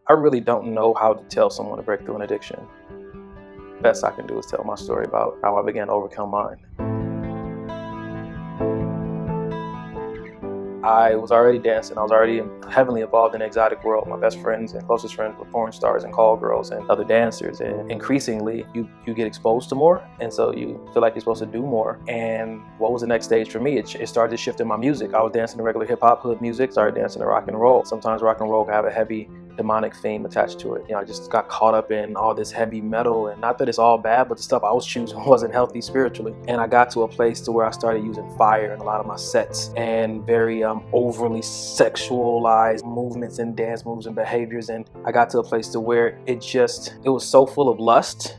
I really don't know how to tell someone to break through an addiction. Best I can do is tell my story about how I began to overcome mine. I was already dancing. I was already heavily involved in the exotic world. My best friends and closest friends were porn stars and call girls and other dancers. And increasingly, you get exposed to more. And so you feel like you're supposed to do more. And what was the next stage for me? It started shifting my music. I was dancing to regular hip hop, hood music, started dancing to rock and roll. Sometimes rock and roll can have a heavy demonic theme attached to it. I just got caught up in all this heavy metal, and not that it's all bad, but the stuff I was choosing wasn't healthy spiritually. And I got to a place to where I started using fire in a lot of my sets and very overly sexualized movements and dance moves and behaviors. And I got to a place to where it was so full of lust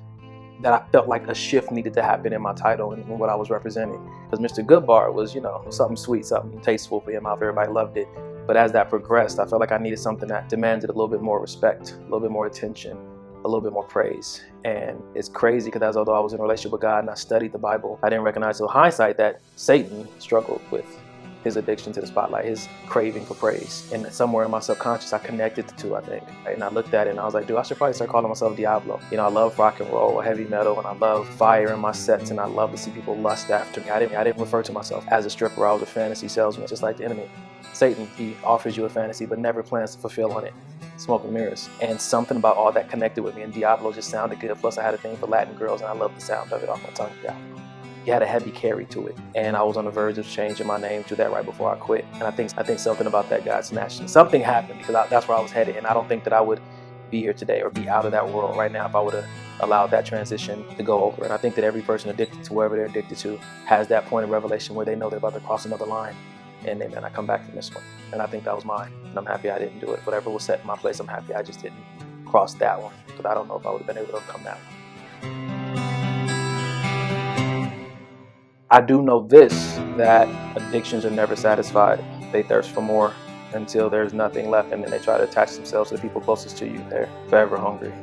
that I felt like a shift needed to happen in my title and what I was representing. Because Mr. Goodbar was, something sweet, something tasteful for your mouth. Everybody loved it. But as that progressed, I felt like I needed something that demanded a little bit more respect, a little bit more attention, a little bit more praise. And it's crazy because although I was in a relationship with God and I studied the Bible, I didn't recognize till hindsight that Satan struggled with his addiction to the spotlight, his craving for praise. And somewhere in my subconscious, I connected the two, I think. And I looked at it and I was like, dude, I should probably start calling myself Diablo. I love rock and roll, heavy metal, and I love fire in my sets, and I love to see people lust after me. I didn't refer to myself as a stripper. I was a fantasy salesman, just like the enemy. Satan, he offers you a fantasy, but never plans to fulfill on it. Smoke and mirrors. And something about all that connected with me, and Diablo just sounded good. Plus I had a thing for Latin girls, and I loved the sound of it off my tongue, Diablo. It had a heavy carry to it, and I was on the verge of changing my name to that right before I quit. And I think something about that got snatched. Something happened because that's where I was headed, and I don't think that I would be here today or be out of that world right now if I would have allowed that transition to go over. And I think that every person addicted to whatever they're addicted to has that point of revelation where they know they're about to cross another line, and then I come back from this one. And I think that was mine, and I'm happy I didn't do it. Whatever was set in my place, I'm happy I just didn't cross that one, because I don't know if I would have been able to overcome that one. I do know this, that addictions are never satisfied. They thirst for more until there's nothing left, and then they try to attach themselves to the people closest to you. They're forever hungry.